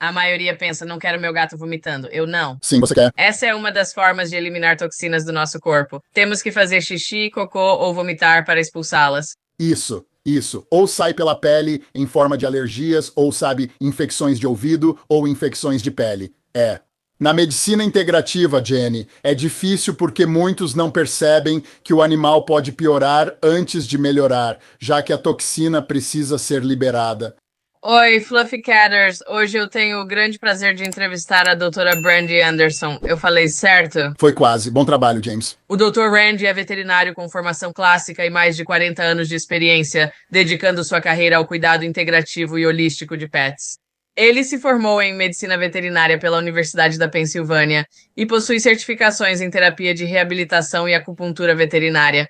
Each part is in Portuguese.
A maioria pensa, não quero meu gato vomitando. Eu não. Sim, você quer. Essa é uma das formas de eliminar toxinas do nosso corpo. Temos que fazer xixi, cocô ou vomitar para expulsá-las. Isso, isso. Ou sai pela pele em forma de alergias, ou, sabe, infecções de ouvido ou infecções de pele. É. Na medicina integrativa, Jenny, é difícil porque muitos não percebem que o animal pode piorar antes de melhorar, já que a toxina precisa ser liberada. Oi, Fluffy Catters. Hoje eu tenho o grande prazer de entrevistar a doutora Brandy Anderson. Eu falei certo? Foi quase. Bom trabalho, James. O Dr. Randy é veterinário com formação clássica e mais de 40 anos de experiência, dedicando sua carreira ao cuidado integrativo e holístico de pets. Ele se formou em medicina veterinária pela Universidade da Pensilvânia e possui certificações em terapia de reabilitação e acupuntura veterinária.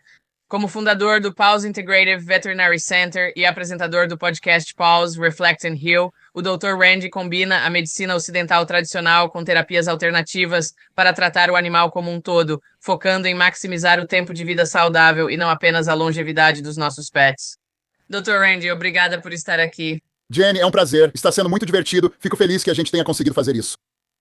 Como fundador do Paws Integrative Veterinary Center e apresentador do podcast Paws Reflect and Heal, o Dr. Randy combina a medicina ocidental tradicional com terapias alternativas para tratar o animal como um todo, focando em maximizar o tempo de vida saudável e não apenas a longevidade dos nossos pets. Dr. Randy, obrigada por estar aqui. Jenny, é um prazer. Está sendo muito divertido. Fico feliz que a gente tenha conseguido fazer isso.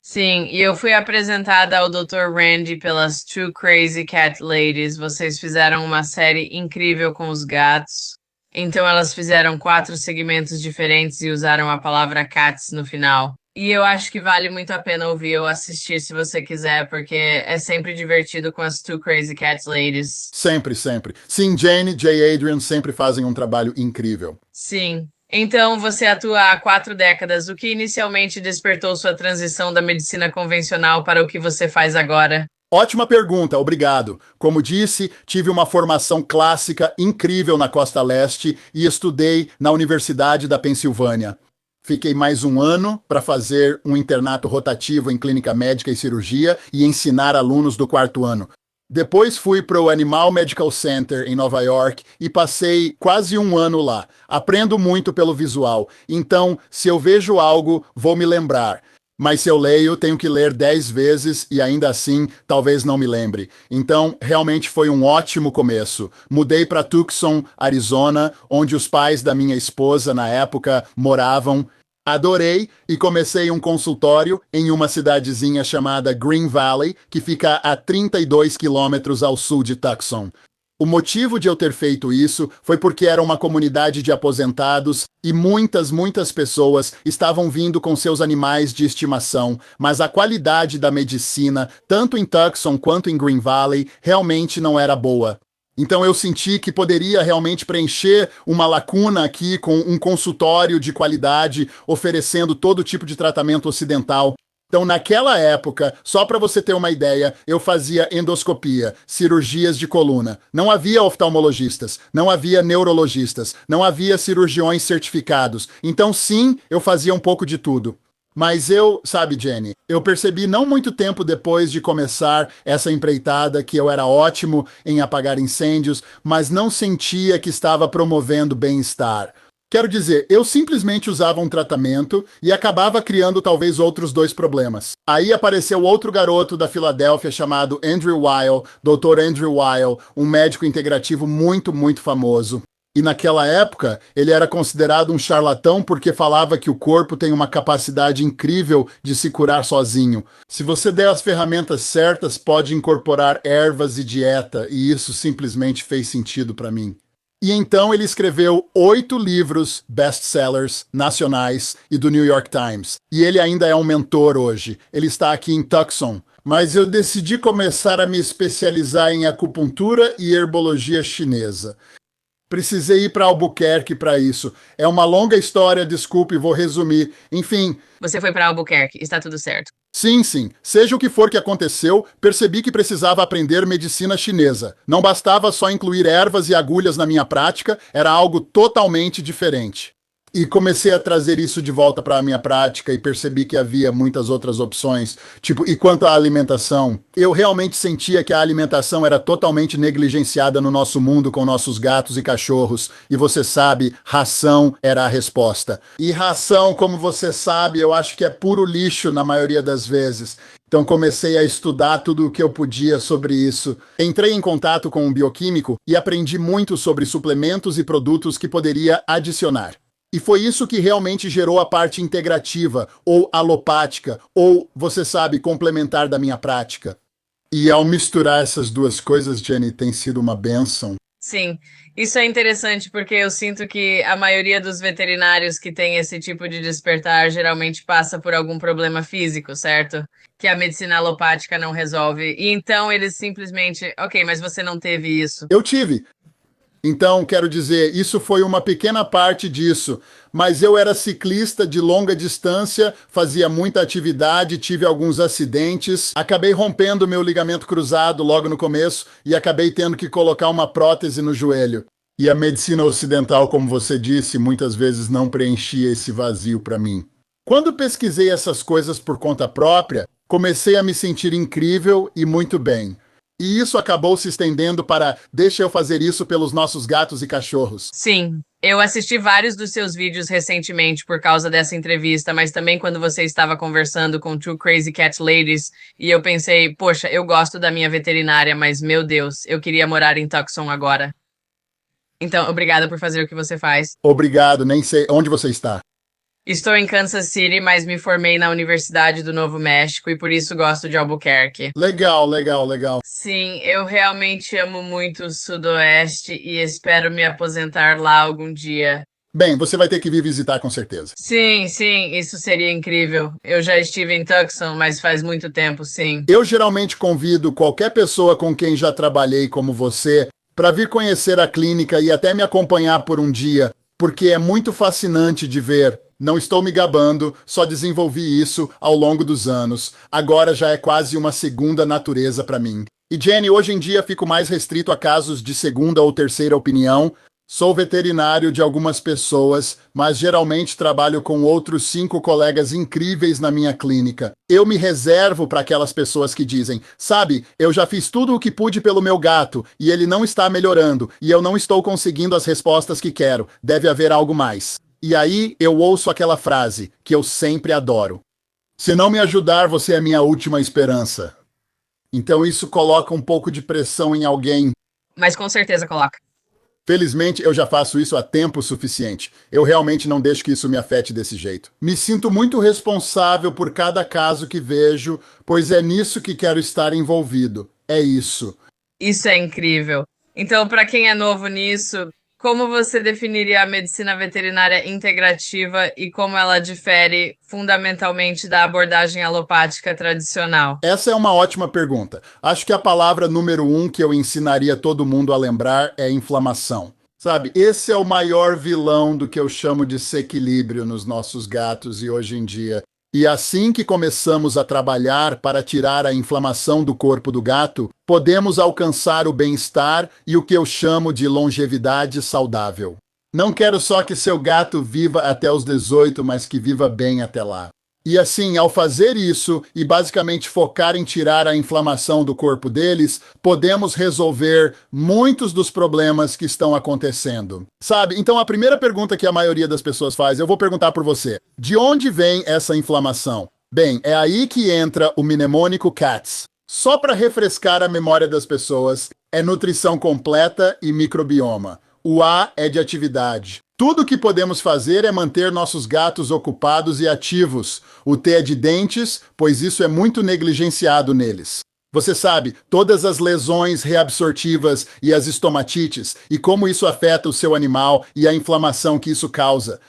Sim, e eu fui apresentada ao Dr. Randy pelas Two Crazy Cat Ladies. Vocês fizeram uma série incrível com os gatos. Então elas fizeram 4 segmentos diferentes e usaram a palavra cats no final. E eu acho que vale muito a pena ouvir ou assistir se você quiser, porque é sempre divertido com as Two Crazy Cat Ladies. Sempre, sempre. Sim, Jane, Jay e Adrian sempre fazem um trabalho incrível. Sim. Então, você atua há 4 décadas, o que inicialmente despertou sua transição da medicina convencional para o que você faz agora? Ótima pergunta, obrigado. Como disse, tive uma formação clássica incrível na Costa Leste e estudei na Universidade da Pensilvânia. Fiquei mais um ano para fazer um internato rotativo em clínica médica e cirurgia e ensinar alunos do 4º ano. Depois fui para o Animal Medical Center em Nova York e passei quase um ano lá. Aprendo muito pelo visual, então se eu vejo algo, vou me lembrar. Mas se eu leio, tenho que ler 10 vezes e ainda assim talvez não me lembre. Então, realmente foi um ótimo começo. Mudei para Tucson, Arizona, onde os pais da minha esposa na época moravam. Adorei e comecei um consultório em uma cidadezinha chamada Green Valley, que fica a 32 quilômetros ao sul de Tucson. O motivo de eu ter feito isso foi porque era uma comunidade de aposentados e muitas pessoas estavam vindo com seus animais de estimação, mas a qualidade da medicina, tanto em Tucson quanto em Green Valley, realmente não era boa. Então eu senti que poderia realmente preencher uma lacuna aqui com um consultório de qualidade, oferecendo todo tipo de tratamento ocidental. Então, naquela época, só para você ter uma ideia, eu fazia endoscopia, cirurgias de coluna. Não havia oftalmologistas, não havia neurologistas, não havia cirurgiões certificados. Então, sim, eu fazia um pouco de tudo. Mas sabe, Jenny, eu percebi não muito tempo depois de começar essa empreitada que eu era ótimo em apagar incêndios, mas não sentia que estava promovendo bem-estar. Quero dizer, eu simplesmente usava um tratamento e acabava criando talvez outros 2 problemas. Aí apareceu outro garoto da Filadélfia chamado Andrew Weil, Dr. Andrew Weil, um médico integrativo muito famoso. E naquela época, ele era considerado um charlatão porque falava que o corpo tem uma capacidade incrível de se curar sozinho. Se você der as ferramentas certas, pode incorporar ervas e dieta, e isso simplesmente fez sentido para mim. E então ele escreveu 8 livros best-sellers nacionais e do New York Times. E ele ainda é um mentor hoje. Ele está aqui em Tucson. Mas eu decidi começar a me especializar em acupuntura e herbologia chinesa. Precisei ir para Albuquerque para isso. É uma longa história, desculpe, vou resumir. Enfim. Você foi para Albuquerque, está tudo certo. Sim. Seja o que for que aconteceu, percebi que precisava aprender medicina chinesa. Não bastava só incluir ervas e agulhas na minha prática, era algo totalmente diferente. E comecei a trazer isso de volta para a minha prática e percebi que havia muitas outras opções. E quanto à alimentação, eu realmente sentia que a alimentação era totalmente negligenciada no nosso mundo com nossos gatos e cachorros. E você sabe, ração era a resposta. E ração, como você sabe, eu acho que é puro lixo na maioria das vezes. Então comecei a estudar tudo o que eu podia sobre isso. Entrei em contato com um bioquímico e aprendi muito sobre suplementos e produtos que poderia adicionar. E foi isso que realmente gerou a parte integrativa, ou alopática, ou, você sabe, complementar da minha prática. E ao misturar essas duas coisas, Jenny, tem sido uma bênção. Sim, isso é interessante porque eu sinto que a maioria dos veterinários que tem esse tipo de despertar geralmente passa por algum problema físico, certo? Que a medicina alopática não resolve. E então eles simplesmente, ok, mas você não teve isso. Eu tive. Então, quero dizer, isso foi uma pequena parte disso, mas eu era ciclista de longa distância, fazia muita atividade, tive alguns acidentes, acabei rompendo meu ligamento cruzado logo no começo e acabei tendo que colocar uma prótese no joelho. E a medicina ocidental, como você disse, muitas vezes não preenchia esse vazio para mim. Quando pesquisei essas coisas por conta própria, comecei a me sentir incrível e muito bem. E isso acabou se estendendo para deixa eu fazer isso pelos nossos gatos e cachorros. Sim, eu assisti vários dos seus vídeos recentemente por causa dessa entrevista, mas também quando você estava conversando com Two Crazy Cat Ladies, e eu pensei, poxa, eu gosto da minha veterinária, mas meu Deus, eu queria morar em Tucson agora. Então, obrigada por fazer o que você faz. Obrigado, nem sei onde você está. Estou em Kansas City, mas me formei na Universidade do Novo México e por isso gosto de Albuquerque. Legal, legal, legal. Sim, eu realmente amo muito o Sudoeste e espero me aposentar lá algum dia. Bem, você vai ter que vir visitar com certeza. Sim, sim, isso seria incrível. Eu já estive em Tucson, mas faz muito tempo, sim. Eu geralmente convido qualquer pessoa com quem já trabalhei como você para vir conhecer a clínica e até me acompanhar por um dia, porque é muito fascinante de ver. Não estou me gabando, só desenvolvi isso ao longo dos anos. Agora já é quase uma segunda natureza para mim. E Jenny, hoje em dia fico mais restrito a casos de segunda ou terceira opinião. Sou veterinário de algumas pessoas, mas geralmente trabalho com outros 5 colegas incríveis na minha clínica. Eu me reservo para aquelas pessoas que dizem, sabe, eu já fiz tudo o que pude pelo meu gato e ele não está melhorando e eu não estou conseguindo as respostas que quero. Deve haver algo mais. E aí eu ouço aquela frase que eu sempre adoro. Se não me ajudar, você é minha última esperança. Então isso coloca um pouco de pressão em alguém. Mas com certeza coloca. Felizmente, eu já faço isso há tempo suficiente. Eu realmente não deixo que isso me afete desse jeito. Me sinto muito responsável por cada caso que vejo, pois é nisso que quero estar envolvido. É isso. Isso é incrível. Então, para quem é novo nisso, como você definiria a medicina veterinária integrativa e como ela difere fundamentalmente da abordagem alopática tradicional? Essa é uma ótima pergunta. Acho que a palavra número 1 que eu ensinaria todo mundo a lembrar é inflamação. Sabe, esse é o maior vilão do que eu chamo de desequilíbrio nos nossos gatos e hoje em dia. E assim que começamos a trabalhar para tirar a inflamação do corpo do gato, podemos alcançar o bem-estar e o que eu chamo de longevidade saudável. Não quero só que seu gato viva até os 18, mas que viva bem até lá. E assim, ao fazer isso e basicamente focar em tirar a inflamação do corpo deles, podemos resolver muitos dos problemas que estão acontecendo. Sabe? Então a primeira pergunta que a maioria das pessoas faz, eu vou perguntar por você. De onde vem essa inflamação? Bem, é aí que entra o mnemônico CATS. Só para refrescar a memória das pessoas, é nutrição completa e microbioma. O A é de atividade. Tudo o que podemos fazer é manter nossos gatos ocupados e ativos. O T é de dentes, pois isso é muito negligenciado neles. Você sabe, todas as lesões reabsortivas e as estomatites, e como isso afeta o seu animal e a inflamação que isso causa.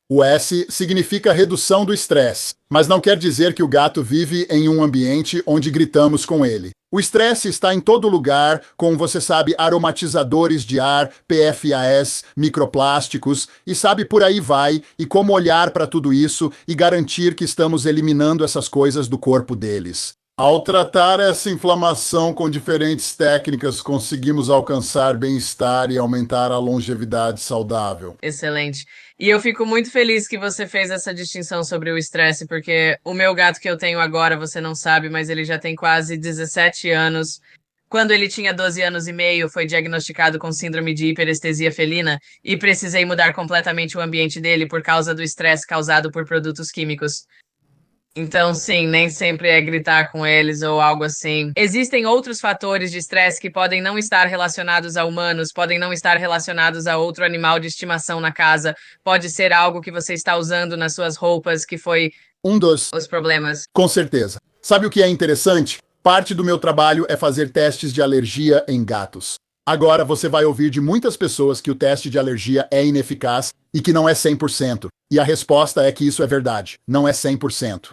O S significa redução do estresse, mas não quer dizer que o gato vive em um ambiente onde gritamos com ele. O estresse está em todo lugar, com, você sabe, aromatizadores de ar, PFAS, microplásticos, e sabe por aí vai, e como olhar para tudo isso e garantir que estamos eliminando essas coisas do corpo deles. Ao tratar essa inflamação com diferentes técnicas, conseguimos alcançar bem-estar e aumentar a longevidade saudável. Excelente. E eu fico muito feliz que você fez essa distinção sobre o estresse, porque o meu gato que eu tenho agora, você não sabe, mas ele já tem quase 17 anos. Quando ele tinha 12 anos e meio, foi diagnosticado com síndrome de hiperestesia felina e precisei mudar completamente o ambiente dele por causa do estresse causado por produtos químicos. Então, sim, nem sempre é gritar com eles ou algo assim. Existem outros fatores de estresse que podem não estar relacionados a humanos, podem não estar relacionados a outro animal de estimação na casa. Pode ser algo que você está usando nas suas roupas que foi Um dos, os problemas. com certeza. Sabe o que é interessante? Parte do meu trabalho é fazer testes de alergia em gatos. Agora você vai ouvir de muitas pessoas que o teste de alergia é ineficaz e que não é 100%. E a resposta é que isso é verdade, não é 100%.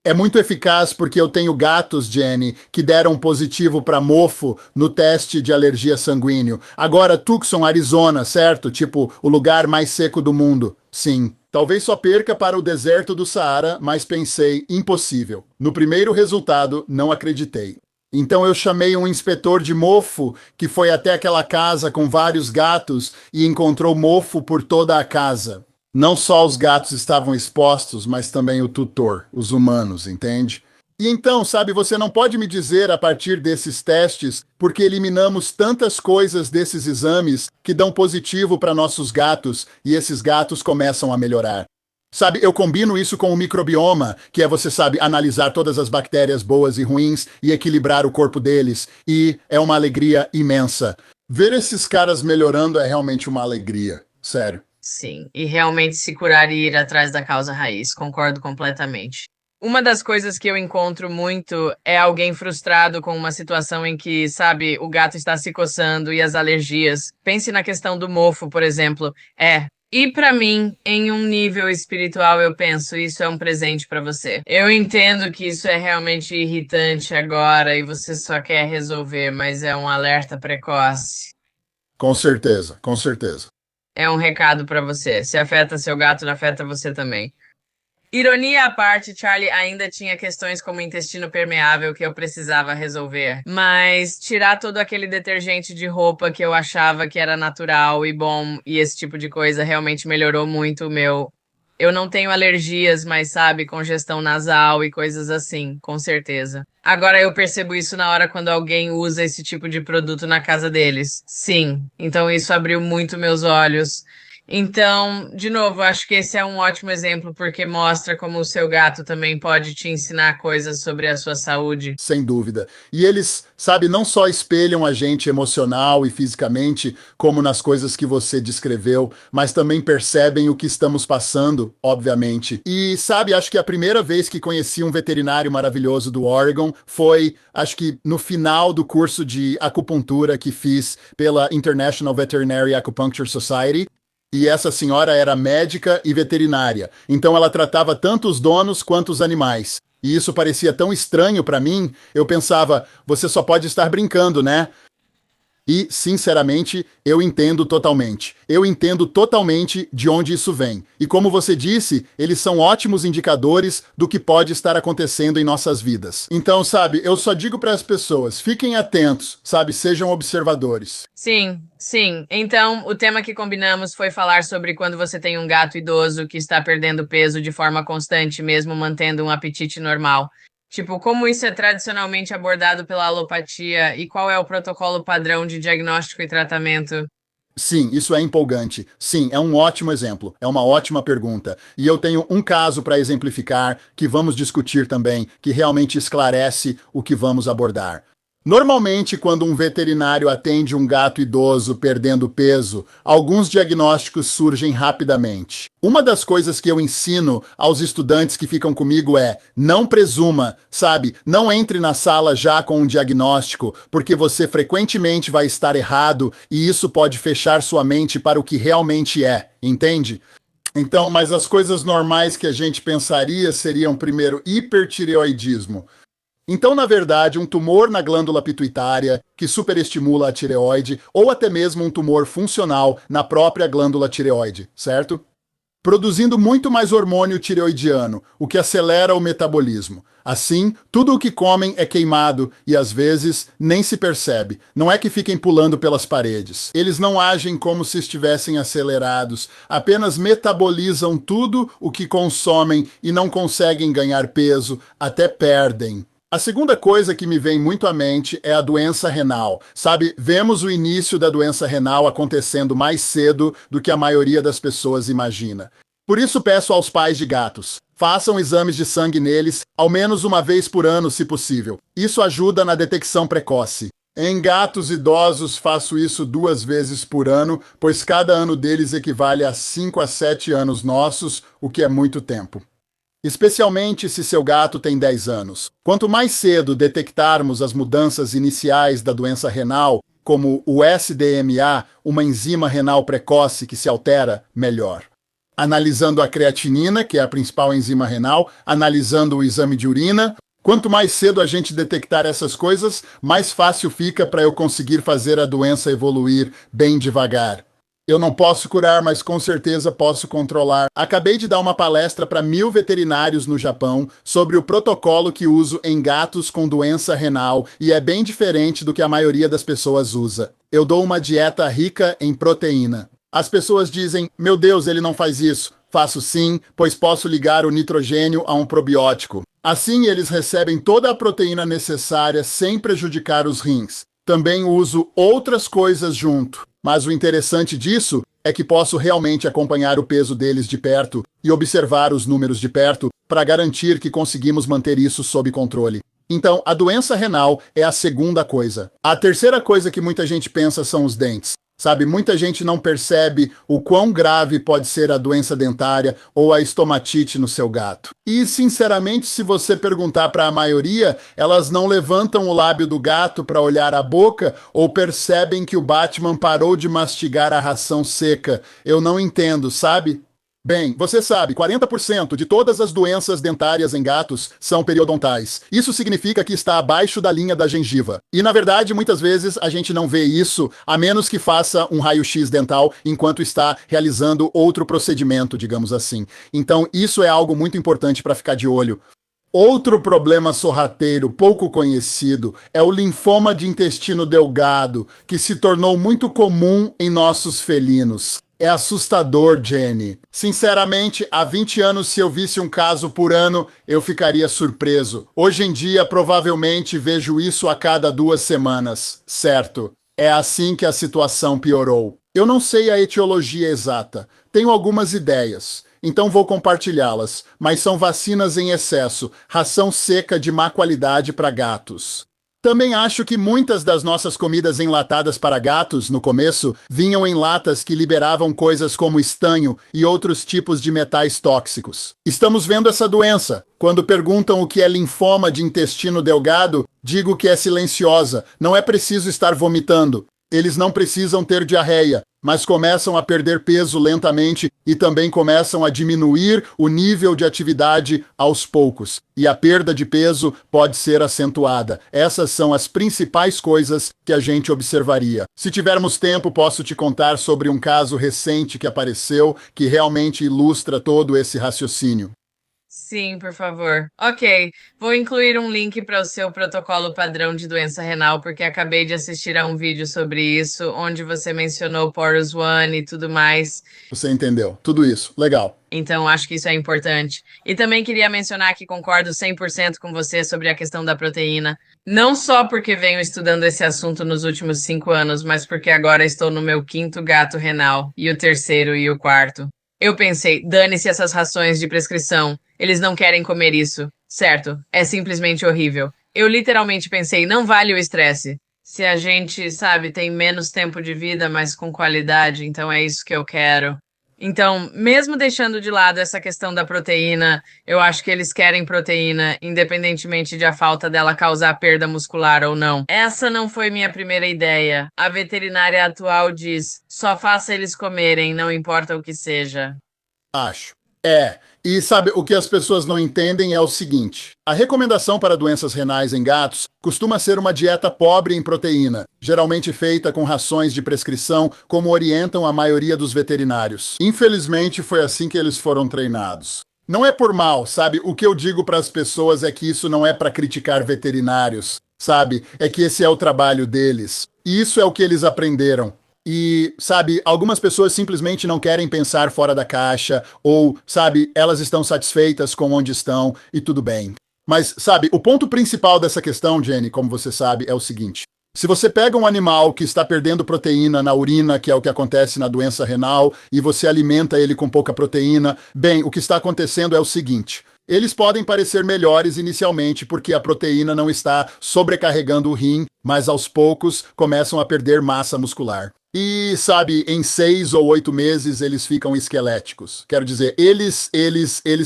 É muito eficaz porque eu tenho gatos, Jenny, que deram positivo para mofo no teste de alergia sanguíneo. Agora, Tucson, Arizona, certo? Tipo, o lugar mais seco do mundo. Sim. Talvez só perca para o deserto do Saara, mas pensei, impossível. No primeiro resultado, não acreditei. Então eu chamei um inspetor de mofo que foi até aquela casa com vários gatos e encontrou mofo por toda a casa. Não só os gatos estavam expostos, mas também o tutor, os humanos, entende? E então, sabe, você não pode me dizer a partir desses testes, porque eliminamos tantas coisas desses exames que dão positivo para nossos gatos e esses gatos começam a melhorar. Sabe, eu combino isso com o microbioma, que é, você sabe, analisar todas as bactérias boas e ruins e equilibrar o corpo deles, e é uma alegria imensa. Ver esses caras melhorando é realmente uma alegria, sério. Sim, e realmente se curar e ir atrás da causa raiz, concordo completamente. Uma das coisas que eu encontro muito é alguém frustrado com uma situação em que, sabe, o gato está se coçando e as alergias. Pense na questão do mofo, por exemplo. E pra mim, em um nível espiritual, eu penso, isso é um presente pra você. Eu entendo que isso é realmente irritante agora e você só quer resolver, mas é um alerta precoce. Com certeza, com certeza. É um recado pra você. Se afeta seu gato, não afeta você também. Ironia à parte, Charlie ainda tinha questões como intestino permeável que eu precisava resolver. Mas tirar todo aquele detergente de roupa que eu achava que era natural e bom e esse tipo de coisa realmente melhorou muito o meu. Eu não tenho alergias, mas sabe, congestão nasal e coisas assim, com certeza. Agora eu percebo isso na hora quando alguém usa esse tipo de produto na casa deles. Sim, então isso abriu muito meus olhos. Então, de novo, acho que esse é um ótimo exemplo porque mostra como o seu gato também pode te ensinar coisas sobre a sua saúde. Sem dúvida. E eles, sabe, não só espelham a gente emocional e fisicamente, como nas coisas que você descreveu, mas também percebem o que estamos passando, obviamente. E, sabe, acho que a primeira vez que conheci um veterinário maravilhoso do Oregon foi, acho que no final do curso de acupuntura que fiz pela International Veterinary Acupuncture Society. E essa senhora era médica e veterinária, então ela tratava tanto os donos quanto os animais. E isso parecia tão estranho para mim, eu pensava, você só pode estar brincando, né? E, sinceramente, eu entendo totalmente. Eu entendo totalmente de onde isso vem. E como você disse, eles são ótimos indicadores do que pode estar acontecendo em nossas vidas. Então, sabe, eu só digo para as pessoas, fiquem atentos, sabe, sejam observadores. Sim, sim. Então, o tema que combinamos foi falar sobre quando você tem um gato idoso que está perdendo peso de forma constante, mesmo mantendo um apetite normal. Tipo, como isso é tradicionalmente abordado pela alopatia e qual é o protocolo padrão de diagnóstico e tratamento? Sim, isso é empolgante. Sim, é um ótimo exemplo. É uma ótima pergunta. E eu tenho um caso para exemplificar que vamos discutir também, que realmente esclarece o que vamos abordar. Normalmente, quando um veterinário atende um gato idoso perdendo peso, alguns diagnósticos surgem rapidamente. Uma das coisas que eu ensino aos estudantes que ficam comigo é: não presuma, sabe? Não entre na sala já com um diagnóstico, porque você frequentemente vai estar errado e isso pode fechar sua mente para o que realmente é, entende? Então, mas as coisas normais que a gente pensaria seriam, primeiro, hipertireoidismo. Então, na verdade, um tumor na glândula pituitária que superestimula a tireoide ou até mesmo um tumor funcional na própria glândula tireoide, certo? Produzindo muito mais hormônio tireoidiano, o que acelera o metabolismo. Assim, tudo o que comem é queimado e às vezes nem se percebe. Não é que fiquem pulando pelas paredes. Eles não agem como se estivessem acelerados, apenas metabolizam tudo o que consomem e não conseguem ganhar peso, até perdem. A segunda coisa que me vem muito à mente é a doença renal. Sabe, vemos o início da doença renal acontecendo mais cedo do que a maioria das pessoas imagina. Por isso peço aos pais de gatos, façam exames de sangue neles, ao menos uma vez por ano, se possível. Isso ajuda na detecção precoce. Em gatos idosos, faço isso 2 vezes por ano, pois cada ano deles equivale a 5 a 7 anos nossos, o que é muito tempo. Especialmente se seu gato tem 10 anos. Quanto mais cedo detectarmos as mudanças iniciais da doença renal, como o SDMA, uma enzima renal precoce que se altera, melhor. Analisando a creatinina, que é a principal enzima renal, analisando o exame de urina. Quanto mais cedo a gente detectar essas coisas, mais fácil fica para eu conseguir fazer a doença evoluir bem devagar. Eu não posso curar, mas com certeza posso controlar. Acabei de dar uma palestra para 1.000 veterinários no Japão sobre o protocolo que uso em gatos com doença renal e é bem diferente do que a maioria das pessoas usa. Eu dou uma dieta rica em proteína. As pessoas dizem, meu Deus, ele não faz isso. Faço sim, pois posso ligar o nitrogênio a um probiótico. Assim, eles recebem toda a proteína necessária sem prejudicar os rins. Também uso outras coisas junto. Mas o interessante disso é que posso realmente acompanhar o peso deles de perto e observar os números de perto para garantir que conseguimos manter isso sob controle. Então, a doença renal é a segunda coisa. A terceira coisa que muita gente pensa são os dentes. Sabe, muita gente não percebe o quão grave pode ser a doença dentária ou a estomatite no seu gato. E, sinceramente, se você perguntar para a maioria, elas não levantam o lábio do gato para olhar a boca ou percebem que o Batman parou de mastigar a ração seca. Eu não entendo, sabe? Bem, você sabe, 40% de todas as doenças dentárias em gatos são periodontais. Isso significa que está abaixo da linha da gengiva. E, na verdade, muitas vezes a gente não vê isso, a menos que faça um raio-x dental enquanto está realizando outro procedimento, digamos assim. Então, isso é algo muito importante para ficar de olho. Outro problema sorrateiro pouco conhecido é o linfoma de intestino delgado, que se tornou muito comum em nossos felinos. É assustador, Jenny. Sinceramente, há 20 anos, se eu visse um caso por ano, eu ficaria surpreso. Hoje em dia, provavelmente, vejo isso a cada 2 semanas, certo? É assim que a situação piorou. Eu não sei a etiologia exata. Tenho algumas ideias. Então vou compartilhá-las, mas são vacinas em excesso, ração seca de má qualidade para gatos. Também acho que muitas das nossas comidas enlatadas para gatos, no começo, vinham em latas que liberavam coisas como estanho e outros tipos de metais tóxicos. Estamos vendo essa doença. Quando perguntam o que é linfoma de intestino delgado, digo que é silenciosa, não é preciso estar vomitando. Eles não precisam ter diarreia, mas começam a perder peso lentamente e também começam a diminuir o nível de atividade aos poucos. E a perda de peso pode ser acentuada. Essas são as principais coisas que a gente observaria. Se tivermos tempo, posso te contar sobre um caso recente que apareceu que realmente ilustra todo esse raciocínio. Sim, por favor. Ok, vou incluir um link para o seu protocolo padrão de doença renal, porque acabei de assistir a um vídeo sobre isso, onde você mencionou Porus One e tudo mais. Você entendeu? Tudo isso. Legal. Então, acho que isso é importante. E também queria mencionar que concordo 100% com você sobre a questão da proteína. Não só porque venho estudando esse assunto nos últimos 5 anos, mas porque agora estou no meu quinto gato renal, e o terceiro e o quarto. Eu pensei, dane-se essas rações de prescrição. Eles não querem comer isso. Certo, é simplesmente horrível. Eu literalmente pensei, não vale o estresse. Se a gente, sabe, tem menos tempo de vida, mas com qualidade, então é isso que eu quero. Então, mesmo deixando de lado essa questão da proteína, eu acho que eles querem proteína, independentemente de a falta dela causar perda muscular ou não. Essa não foi minha primeira ideia. A veterinária atual diz: só faça eles comerem, não importa o que seja. Acho. E sabe, o que as pessoas não entendem é o seguinte: a recomendação para doenças renais em gatos costuma ser uma dieta pobre em proteína, geralmente feita com rações de prescrição, como orientam a maioria dos veterinários. Infelizmente, foi assim que eles foram treinados. Não é por mal, sabe? O que eu digo para as pessoas é que isso não é para criticar veterinários, sabe? É que esse é o trabalho deles. E isso é o que eles aprenderam. E, sabe, algumas pessoas simplesmente não querem pensar fora da caixa, ou, sabe, elas estão satisfeitas com onde estão e tudo bem. Mas, sabe, o ponto principal dessa questão, Jenny, como você sabe, é o seguinte: Se você pega um animal que está perdendo proteína na urina, que é o que acontece na doença renal, e você alimenta ele com pouca proteína, bem, o que está acontecendo é o seguinte: eles podem parecer melhores inicialmente porque a proteína não está sobrecarregando o rim, mas aos poucos começam a perder massa muscular. E, sabe, em 6 ou 8 meses eles ficam esqueléticos. Quero dizer, eles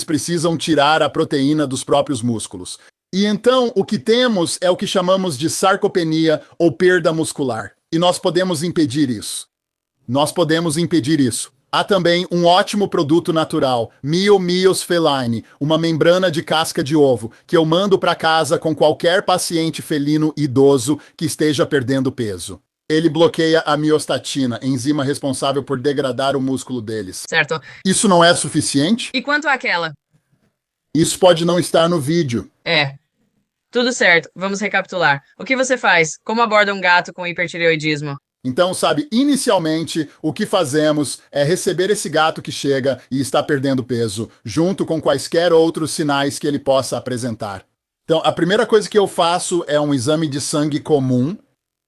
precisam tirar a proteína dos próprios músculos. E então o que temos é o que chamamos de sarcopenia ou perda muscular. E nós podemos impedir isso. Nós podemos impedir isso. Há também um ótimo produto natural, Mio Feline, uma membrana de casca de ovo, que eu mando para casa com qualquer paciente felino idoso que esteja perdendo peso. Ele bloqueia a miostatina, enzima responsável por degradar o músculo deles. Certo. Isso não é suficiente? E quanto àquela? Isso pode não estar no vídeo. É. Tudo certo, vamos recapitular. O que você faz? Como aborda um gato com hipertireoidismo? Então, sabe, inicialmente, o que fazemos é receber esse gato que chega e está perdendo peso, junto com quaisquer outros sinais que ele possa apresentar. Então, a primeira coisa que eu faço é um exame de sangue comum.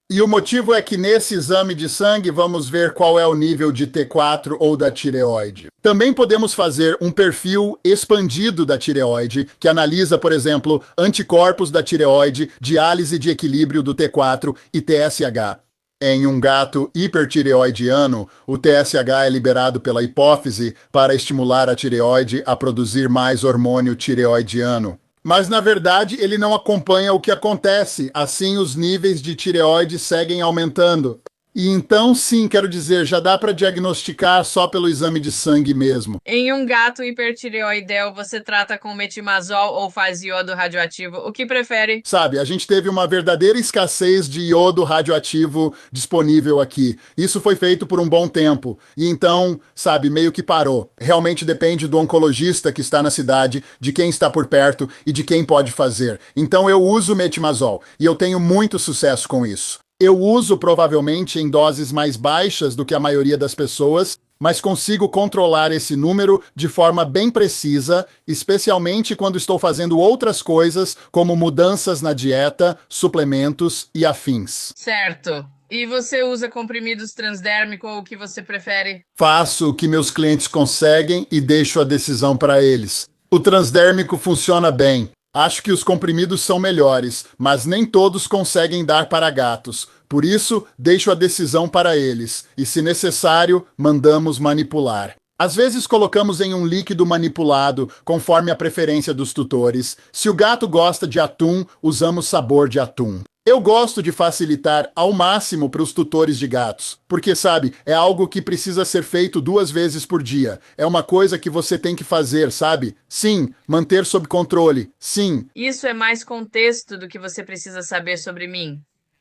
E o motivo é que nesse exame de sangue vamos ver qual é o nível de T4 ou da tireoide. Também podemos fazer um perfil expandido da tireoide, que analisa, por exemplo, anticorpos da tireoide, diálise de equilíbrio do T4 e TSH. Em um gato hipertireoidiano, o TSH é liberado pela hipófise para estimular a tireoide a produzir mais hormônio tireoidiano. Mas, na verdade, ele não acompanha o que acontece, assim os níveis de tireoide seguem aumentando. E então, sim, quero dizer, já dá para diagnosticar só pelo exame de sangue mesmo. Em um gato hipertireoideu, você trata com metimazol ou faz iodo radioativo? O que prefere? Sabe, a gente teve uma verdadeira escassez de iodo radioativo disponível aqui. Isso foi feito por um bom tempo. E então, sabe, meio que parou. Realmente depende do oncologista que está na cidade, de quem está por perto e de quem pode fazer. Então eu uso metimazol e eu tenho muito sucesso com isso. Eu uso provavelmente em doses mais baixas do que a maioria das pessoas, mas consigo controlar esse número de forma bem precisa, especialmente quando estou fazendo outras coisas, como mudanças na dieta, suplementos e afins. Certo. E você usa comprimidos transdérmicos ou o que você prefere? Faço o que meus clientes conseguem e deixo a decisão para eles. O transdérmico funciona bem. Acho que os comprimidos são melhores, mas nem todos conseguem dar para gatos. Por isso, deixo a decisão para eles, e se necessário, mandamos manipular. Às vezes colocamos em um líquido manipulado, conforme a preferência dos tutores. Se o gato gosta de atum, usamos sabor de atum. Eu gosto de facilitar ao máximo para os tutores de gatos, porque, sabe, é algo que precisa ser feito 2 vezes por dia. É uma coisa que você tem que fazer, sabe? Sim, manter sob controle. Sim. Isso é mais contexto do que você precisa saber sobre mim.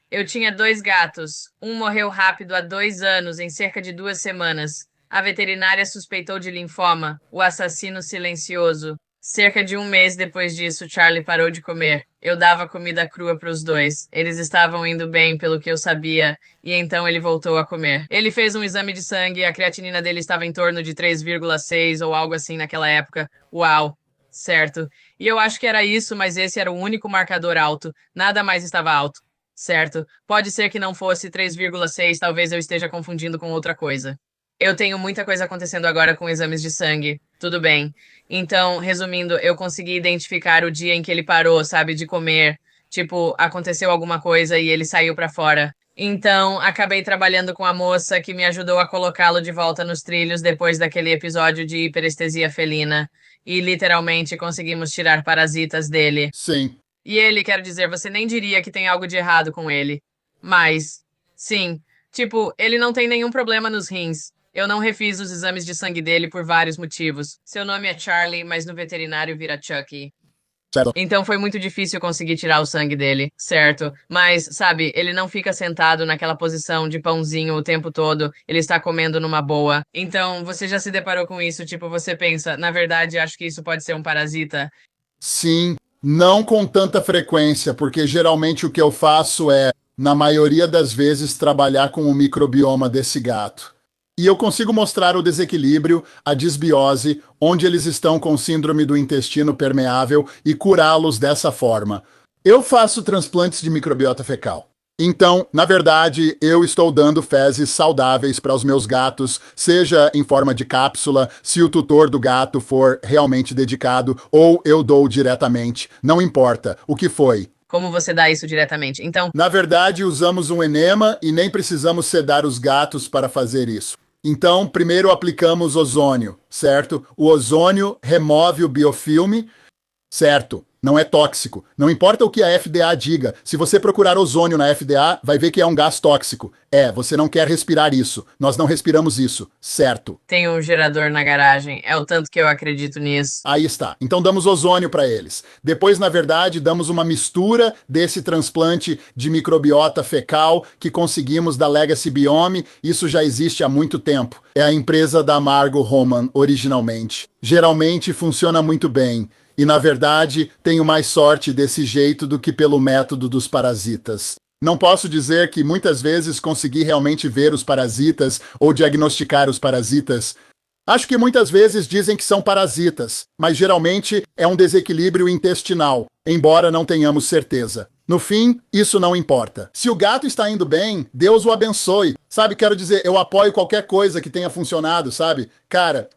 Eu tinha 2 gatos. Um morreu rápido há 2 anos, em cerca de 2 semanas. A veterinária suspeitou de linfoma, o assassino silencioso. Cerca de 1 mês depois disso, Charlie parou de comer. Eu dava comida crua para os 2. Eles estavam indo bem, pelo que eu sabia, e então ele voltou a comer. Ele fez um exame de sangue e a creatinina dele estava em torno de 3,6 ou algo assim naquela época. Uau! Certo. E eu acho que era isso, mas esse era o único marcador alto. Nada mais estava alto. Certo. Pode ser que não fosse 3,6, talvez eu esteja confundindo com outra coisa. Eu tenho muita coisa acontecendo agora com exames de sangue. Tudo bem. Então, resumindo, eu consegui identificar o dia em que ele parou, sabe, de comer. Tipo, aconteceu alguma coisa e ele saiu pra fora. Então, acabei trabalhando com a moça que me ajudou a colocá-lo de volta nos trilhos depois daquele episódio de hiperestesia felina. E literalmente conseguimos tirar parasitas dele. Sim. E ele, quero dizer, você nem diria que tem algo de errado com ele. Mas, sim, tipo, ele não tem nenhum problema nos rins. Eu não refiz os exames de sangue dele por vários motivos. Seu nome é Charlie, mas no veterinário vira Chucky. Certo. Então foi muito difícil conseguir tirar o sangue dele, certo? Mas, sabe, ele não fica sentado naquela posição de pãozinho o tempo todo, ele está comendo numa boa. Então, você já se deparou com isso, tipo, você pensa, na verdade, acho que isso pode ser um parasita. Sim, não com tanta frequência, porque geralmente o que eu faço é, na maioria das vezes, trabalhar com o microbioma desse gato. E eu consigo mostrar o desequilíbrio, a disbiose, onde eles estão com síndrome do intestino permeável e curá-los dessa forma. Eu faço transplantes de microbiota fecal. Então, na verdade, eu estou dando fezes saudáveis para os meus gatos, seja em forma de cápsula, se o tutor do gato for realmente dedicado, ou eu dou diretamente. Não importa o que foi. Como você dá isso diretamente? Então, Na verdade, usamos um enema e nem precisamos sedar os gatos para fazer isso. Então, primeiro aplicamos ozônio, certo? O ozônio remove o biofilme. Certo, não é tóxico. Não importa o que a FDA diga. Se você procurar ozônio na FDA, vai ver que é um gás tóxico. Você não quer respirar isso. Nós não respiramos isso. Certo. tem um gerador na garagem. É o tanto que eu acredito nisso. Aí está. Então damos ozônio para eles. Depois, na verdade, damos uma mistura desse transplante de microbiota fecal que conseguimos da Legacy Biome. Isso já existe há muito tempo. É a empresa da Margo Roman, originalmente. Geralmente funciona muito bem. E, na verdade, tenho mais sorte desse jeito do que pelo método dos parasitas. Não posso dizer que muitas vezes consegui realmente ver os parasitas ou diagnosticar os parasitas. Acho que muitas vezes dizem que são parasitas, mas geralmente é um desequilíbrio intestinal, embora não tenhamos certeza. No fim, isso não importa. Se o gato está indo bem, Deus o abençoe. Sabe, quero dizer, eu apoio qualquer coisa que tenha funcionado, sabe? Cara,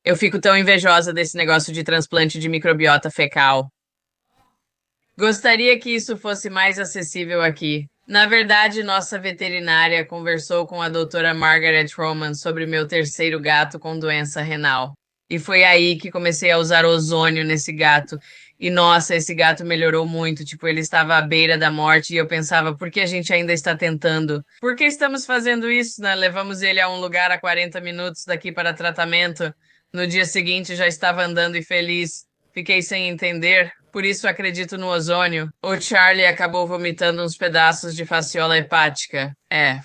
Eu fico tão invejosa desse negócio de transplante de microbiota fecal. Gostaria que isso fosse mais acessível aqui. Na verdade, nossa veterinária conversou com a doutora Margaret Roman sobre meu terceiro gato com doença renal. E foi aí que comecei a usar ozônio nesse gato. E nossa, esse gato melhorou muito. Tipo, ele estava à beira da morte e eu pensava, por que a gente ainda está tentando? Por que estamos fazendo isso, né? Levamos ele a um lugar a 40 minutos daqui para tratamento. No dia seguinte já estava andando e feliz. Fiquei sem entender, por isso acredito no ozônio. O Charlie acabou vomitando uns pedaços de fasciola hepática.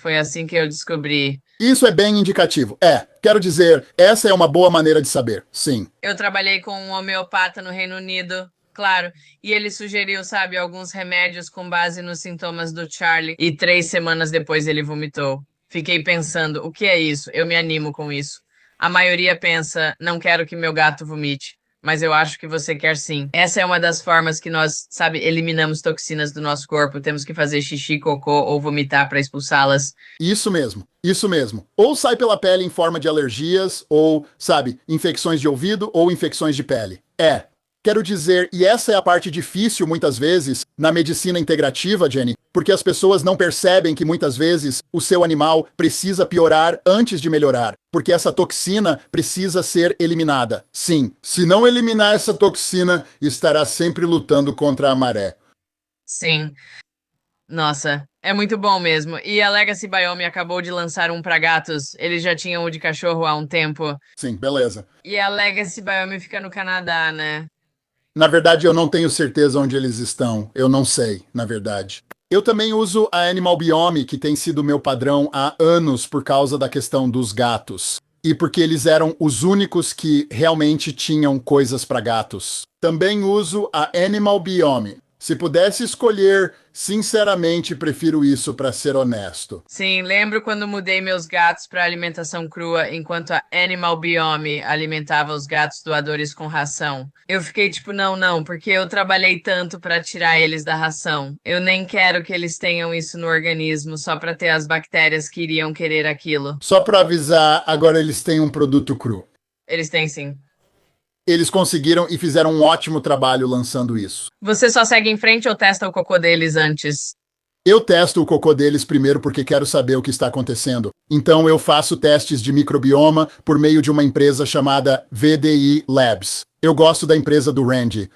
Foi assim que eu descobri. isso é bem indicativo. Quero dizer, essa é uma boa maneira de saber. Sim. Eu trabalhei com um homeopata no Reino Unido, claro, e ele sugeriu, sabe, alguns remédios com base nos sintomas do Charlie, e 3 semanas depois ele vomitou. Fiquei pensando, o que é isso? Eu me animo com isso. A maioria pensa, não quero que meu gato vomite. Mas eu acho que você quer sim. Essa é uma das formas que nós, sabe, eliminamos toxinas do nosso corpo. Temos que fazer xixi, cocô ou vomitar para expulsá-las. Isso mesmo, isso mesmo. Ou sai pela pele em forma de alergias, ou, sabe, infecções de ouvido ou infecções de pele. Quero dizer, e essa é a parte difícil muitas vezes na medicina integrativa, Jenny, porque as pessoas não percebem que muitas vezes o seu animal precisa piorar antes de melhorar, porque essa toxina precisa ser eliminada. Sim, se não eliminar essa toxina, estará sempre lutando contra a maré. Sim. Nossa, é muito bom mesmo. E a Legacy Biome acabou de lançar um para gatos. Eles já tinham o de cachorro há um tempo. Sim, beleza. E a Legacy Biome fica no Canadá, né? Na verdade, eu não tenho certeza onde eles estão. Eu não sei, na verdade. Eu também uso a Animal Biome, que tem sido meu padrão há anos por causa da questão dos gatos. E porque eles eram os únicos que realmente tinham coisas para gatos. Também uso a Animal Biome. Se pudesse escolher, sinceramente prefiro isso, para ser honesto. Sim, lembro quando mudei meus gatos para alimentação crua, enquanto a Animal Biome alimentava os gatos doadores com ração. Eu fiquei tipo, não, não, porque eu trabalhei tanto para tirar eles da ração. Eu nem quero que eles tenham isso no organismo só para ter as bactérias que iriam querer aquilo. Só para avisar, agora eles têm um produto cru. Eles têm sim. Eles conseguiram e fizeram um ótimo trabalho lançando isso. Você só segue em frente ou testa o cocô deles antes? Eu testo o cocô deles primeiro porque quero saber o que está acontecendo. Então eu faço testes de microbioma por meio de uma empresa chamada VDI Labs. Eu gosto da empresa do Randy.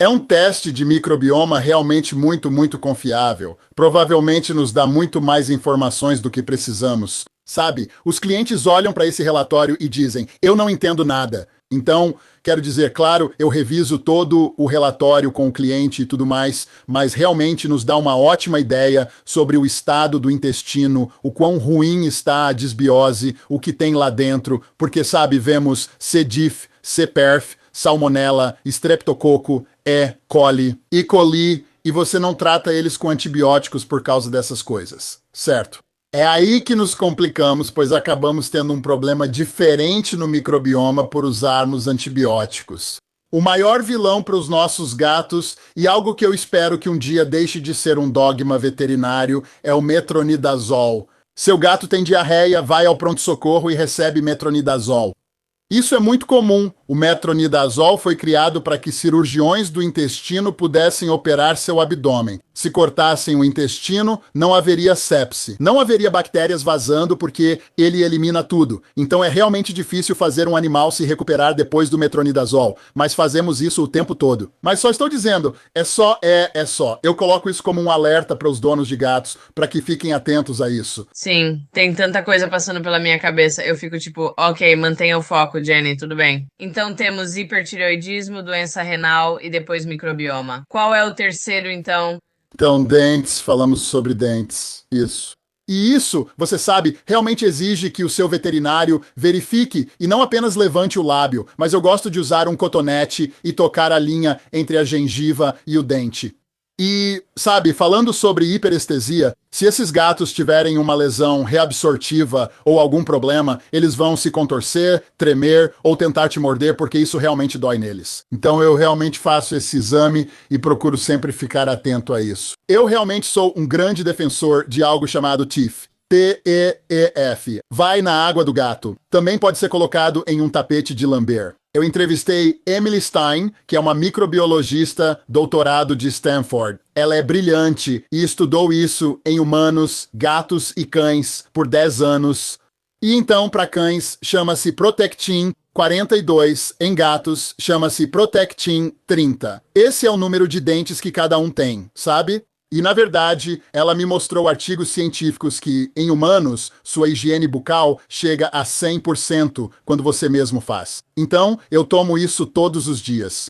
É um teste de microbioma realmente muito confiável. Provavelmente nos dá muito mais informações do que precisamos. Sabe, os clientes olham para esse relatório e dizem, eu não entendo nada. Então, quero dizer, claro, eu reviso todo o relatório com o cliente e tudo mais, mas realmente nos dá uma ótima ideia sobre o estado do intestino, o quão ruim está a disbiose, o que tem lá dentro, porque, sabe, vemos C. diff, C. perf, salmonella, streptococo, E. coli, E. coli, e você não trata eles com antibióticos por causa dessas coisas, certo? É aí que nos complicamos, pois acabamos tendo um problema diferente no microbioma por usarmos antibióticos. O maior vilão para os nossos gatos, e algo que eu espero que um dia deixe de ser um dogma veterinário, é o metronidazol. Seu gato tem diarreia, vai ao pronto-socorro e recebe metronidazol. Isso é muito comum. O metronidazol foi criado para que cirurgiões do intestino pudessem operar seu abdômen. Se cortassem o intestino, não haveria sepse. Não haveria bactérias vazando porque ele elimina tudo. Então é realmente difícil fazer um animal se recuperar depois do metronidazol. Mas fazemos isso o tempo todo. Mas só estou dizendo, é só. Eu coloco isso como um alerta para os donos de gatos, para que fiquem atentos a isso. Sim, tem tanta coisa passando pela minha cabeça. Eu fico tipo, ok, mantenha o foco, Jenny, tudo bem. Então temos hipertireoidismo, doença renal e depois microbioma. Qual é o terceiro, então? Então, dentes, falamos sobre dentes. Isso. E isso, você sabe, realmente exige que o seu veterinário verifique e não apenas levante o lábio, mas eu gosto de usar um cotonete e tocar a linha entre a gengiva e o dente. E, sabe, falando sobre hiperestesia, se esses gatos tiverem uma lesão reabsortiva ou algum problema, eles vão se contorcer, tremer ou tentar te morder porque isso realmente dói neles. Então eu realmente faço esse exame e procuro sempre ficar atento a isso. Eu realmente sou um grande defensor de algo chamado TEEF. TEEF. Vai na água do gato. Também pode ser colocado em um tapete de lamber. Eu entrevistei Emily Stein, que é uma microbiologista doutorado de Stanford. Ela é brilhante e estudou isso em humanos, gatos e cães por 10 anos. E então, para cães, chama-se Protectin 42, em gatos, chama-se Protectin 30. Esse é o número de dentes que cada um tem, sabe? E, na verdade, ela me mostrou artigos científicos que, em humanos, sua higiene bucal chega a 100% quando você mesmo faz. Então, eu tomo isso todos os dias.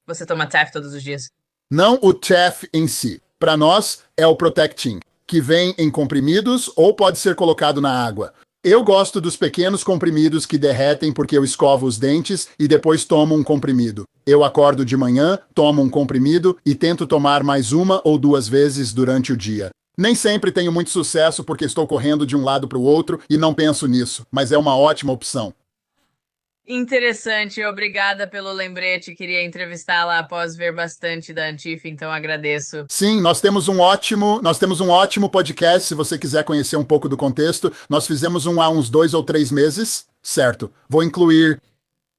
Você toma TEF todos os dias? Não o TEF em si. Para nós, é o Protectin, que vem em comprimidos ou pode ser colocado na água. Eu gosto dos pequenos comprimidos que derretem porque eu escovo os dentes e depois tomo um comprimido. Eu acordo de manhã, tomo um comprimido e tento tomar mais uma ou duas vezes durante o dia. Nem sempre tenho muito sucesso porque estou correndo de um lado para o outro e não penso nisso, mas é uma ótima opção. Interessante, obrigada pelo lembrete. Queria entrevistá-la após ver bastante da Antifa, então agradeço. Sim, nós temos um ótimo podcast, se você quiser conhecer um pouco do contexto. Nós fizemos um há uns 2 ou 3 meses, certo? Vou incluir.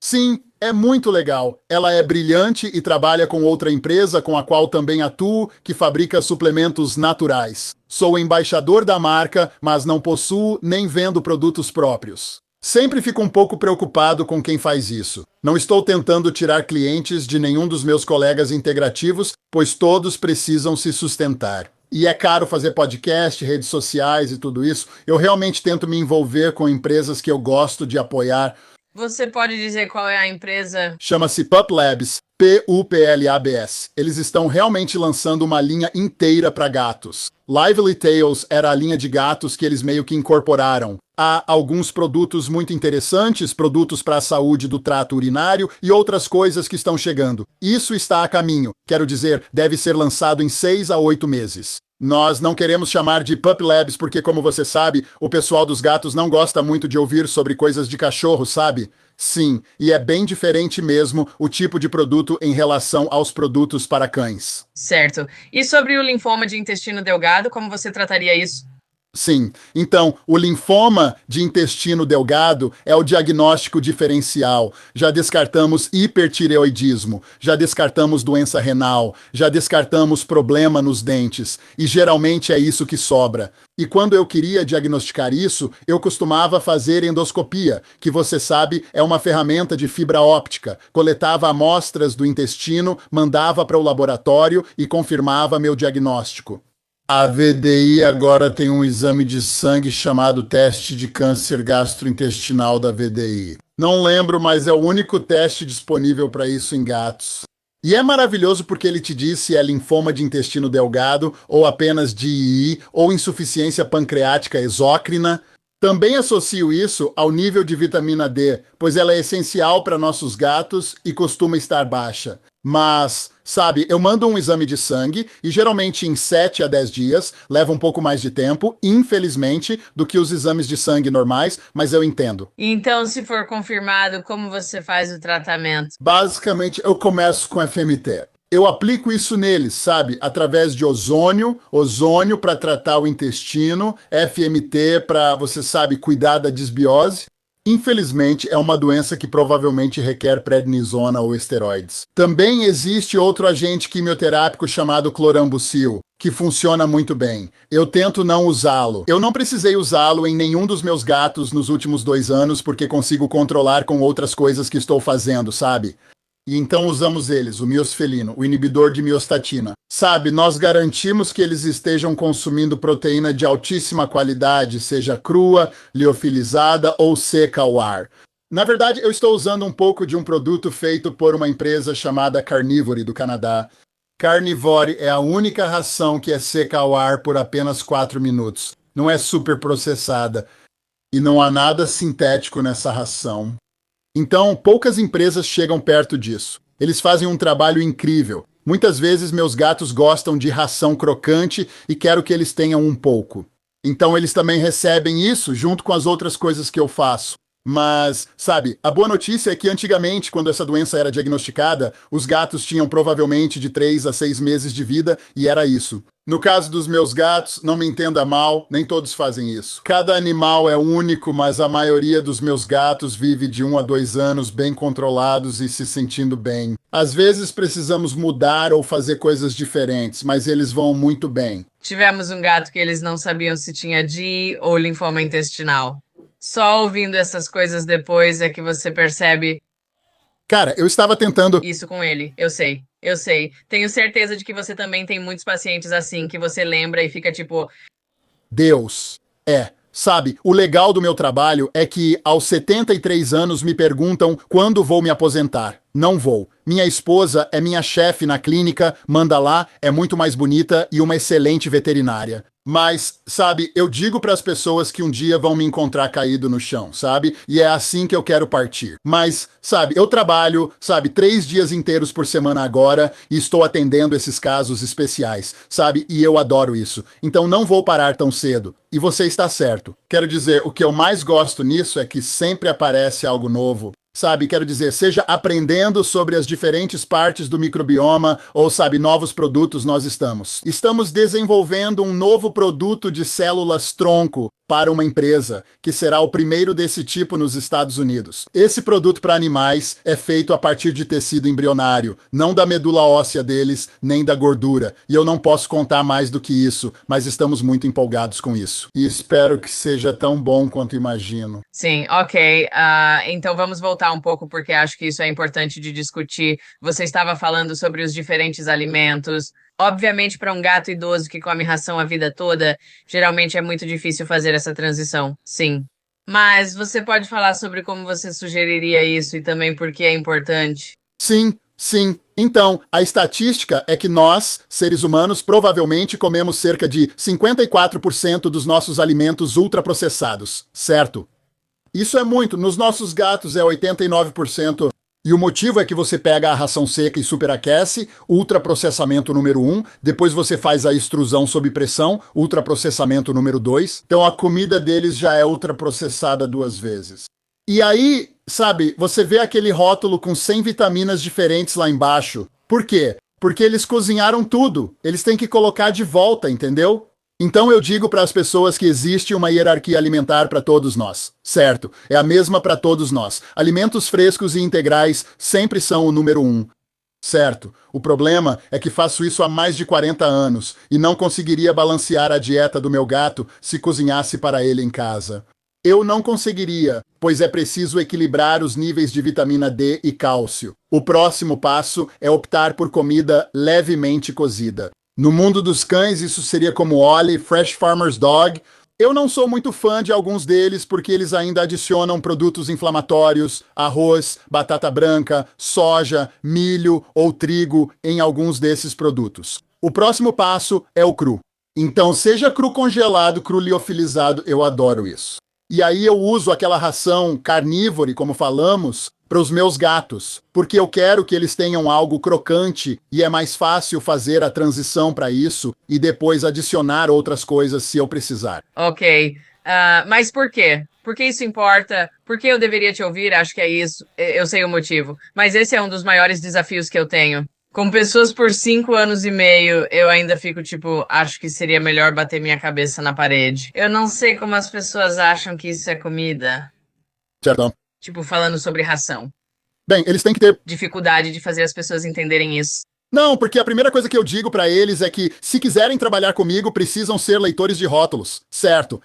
Sim, é muito legal. Ela é brilhante e trabalha com outra empresa com a qual também atuo, que fabrica suplementos naturais. Sou embaixador da marca, mas não possuo nem vendo produtos próprios. Sempre fico um pouco preocupado com quem faz isso. Não estou tentando tirar clientes de nenhum dos meus colegas integrativos, pois todos precisam se sustentar. E é caro fazer podcast, redes sociais e tudo isso. Eu realmente tento me envolver com empresas que eu gosto de apoiar. Você pode dizer qual é a empresa? Chama-se Pup Labs, Puplabs. Eles estão realmente lançando uma linha inteira para gatos. Lively Tales era a linha de gatos que eles meio que incorporaram. Há alguns produtos muito interessantes, produtos para a saúde do trato urinário e outras coisas que estão chegando. Isso está a caminho, quero dizer, deve ser lançado em 6 a 8 meses. Nós não queremos chamar de Pup Labs porque, como você sabe, o pessoal dos gatos não gosta muito de ouvir sobre coisas de cachorro, sabe? Sim, e é bem diferente mesmo o tipo de produto em relação aos produtos para cães. Certo. E sobre o linfoma de intestino delgado, como você trataria isso? Sim, então, o linfoma de intestino delgado é o diagnóstico diferencial. Já descartamos hipertireoidismo, já descartamos doença renal, já descartamos problema nos dentes, e geralmente é isso que sobra. E quando eu queria diagnosticar isso, eu costumava fazer endoscopia, que você sabe é uma ferramenta de fibra óptica. Coletava amostras do intestino, mandava para o laboratório e confirmava meu diagnóstico. A VDI agora tem um exame de sangue chamado teste de câncer gastrointestinal da VDI. Não lembro, mas é o único teste disponível para isso em gatos. E é maravilhoso porque ele te diz se é linfoma de intestino delgado ou apenas de II ou insuficiência pancreática exócrina. Também associo isso ao nível de vitamina D, pois ela é essencial para nossos gatos e costuma estar baixa. Mas, sabe, eu mando um exame de sangue e geralmente em 7 a 10 dias, leva um pouco mais de tempo, infelizmente, do que os exames de sangue normais, mas eu entendo. Então, se for confirmado, como você faz o tratamento? Basicamente, eu começo com FMT. Eu aplico isso neles, sabe? Através de ozônio para tratar o intestino, FMT para, você sabe, cuidar da desbiose. Infelizmente, é uma doença que provavelmente requer prednisona ou esteroides. Também existe outro agente quimioterápico chamado clorambucil, que funciona muito bem. Eu tento não usá-lo. Eu não precisei usá-lo em nenhum dos meus gatos nos últimos 2 anos, porque consigo controlar com outras coisas que estou fazendo, sabe? E então usamos eles, o miosfelino, o inibidor de miostatina. Sabe, nós garantimos que eles estejam consumindo proteína de altíssima qualidade, seja crua, liofilizada ou seca ao ar. Na verdade, eu estou usando um pouco de um produto feito por uma empresa chamada Carnivore, do Canadá. Carnivore é a única ração que é seca ao ar por apenas 4 minutos. Não é super processada. E não há nada sintético nessa ração. Então, poucas empresas chegam perto disso. Eles fazem um trabalho incrível. Muitas vezes meus gatos gostam de ração crocante e quero que eles tenham um pouco. Então eles também recebem isso junto com as outras coisas que eu faço. Mas, sabe, a boa notícia é que antigamente, quando essa doença era diagnosticada, os gatos tinham provavelmente de 3 a 6 meses de vida e era isso. No caso dos meus gatos, não me entenda mal, nem todos fazem isso. Cada animal é único, mas a maioria dos meus gatos vive de 1 a 2 anos bem controlados e se sentindo bem. Às vezes precisamos mudar ou fazer coisas diferentes, mas eles vão muito bem. Tivemos um gato que eles não sabiam se tinha DI ou linfoma intestinal. Só ouvindo essas coisas depois é que você percebe Cara, eu estava tentando. isso com ele. Eu sei, eu sei. Tenho certeza de que você também tem muitos pacientes assim que você lembra e fica tipo, Deus. Sabe, o legal do meu trabalho é que aos 73 anos me perguntam quando vou me aposentar. Não vou. Minha esposa é minha chefe na clínica, manda lá, é muito mais bonita e uma excelente veterinária. Mas, sabe, eu digo para as pessoas que um dia vão me encontrar caído no chão, sabe? E é assim que eu quero partir. Mas, sabe, eu trabalho, sabe, 3 dias inteiros por semana agora e estou atendendo esses casos especiais, sabe? E eu adoro isso. Então não vou parar tão cedo. E você está certo. Quero dizer, o que eu mais gosto nisso é que sempre aparece algo novo. Sabe, quero dizer, seja aprendendo sobre as diferentes partes do microbioma ou, sabe, novos produtos nós estamos. Estamos desenvolvendo um novo produto de células-tronco para uma empresa, que será o primeiro desse tipo nos Estados Unidos. Esse produto para animais é feito a partir de tecido embrionário, não da medula óssea deles, nem da gordura. E eu não posso contar mais do que isso, mas estamos muito empolgados com isso. E espero que seja tão bom quanto imagino. sim, ok. Então vamos voltar um pouco, porque acho que isso é importante de discutir. Você estava falando sobre os diferentes alimentos. Obviamente, para um gato idoso que come ração a vida toda, geralmente é muito difícil fazer essa transição. Sim. Mas você pode falar sobre como você sugeriria isso e também por que é importante? Sim, sim. Então, a estatística é que nós, seres humanos, provavelmente comemos cerca de 54% dos nossos alimentos ultraprocessados, certo? Isso é muito. Nos nossos gatos é 89%. E o motivo é que você pega a ração seca e superaquece, ultraprocessamento número 1, depois você faz a extrusão sob pressão, ultraprocessamento número 2. Então a comida deles já é ultraprocessada 2 vezes. E aí, sabe, você vê aquele rótulo com 100 vitaminas diferentes lá embaixo. Por quê? Porque eles cozinharam tudo. Eles têm que colocar de volta, entendeu? Então eu digo para as pessoas que existe uma hierarquia alimentar para todos nós, certo? É a mesma para todos nós. Alimentos frescos e integrais sempre são o número 1, certo? O problema é que faço isso há mais de 40 anos e não conseguiria balancear a dieta do meu gato se cozinhasse para ele em casa. Eu não conseguiria, pois é preciso equilibrar os níveis de vitamina D e cálcio. O próximo passo é optar por comida levemente cozida. No mundo dos cães, isso seria como Ollie, Fresh Farmer's Dog. Eu não sou muito fã de alguns deles porque eles ainda adicionam produtos inflamatórios, arroz, batata branca, soja, milho ou trigo em alguns desses produtos. O próximo passo é o cru. Então, seja cru congelado, cru liofilizado, eu adoro isso. E aí eu uso aquela ração carnívore, como falamos, para os meus gatos, porque eu quero que eles tenham algo crocante e é mais fácil fazer a transição para isso e depois adicionar outras coisas se eu precisar. Ok. Mas por quê? Por que isso importa? Por que eu deveria te ouvir? Acho que é isso. Eu sei o motivo. Mas esse é um dos maiores desafios que eu tenho. Com pessoas por 5 anos e meio, eu ainda fico tipo, acho que seria melhor bater minha cabeça na parede. Eu não sei como as pessoas acham que isso é comida. Certo? Tipo, falando sobre ração. Bem, eles têm que ter. Dificuldade de fazer as pessoas entenderem isso. Não, porque a primeira coisa que eu digo para eles é que, se quiserem trabalhar comigo, precisam ser leitores de rótulos, certo?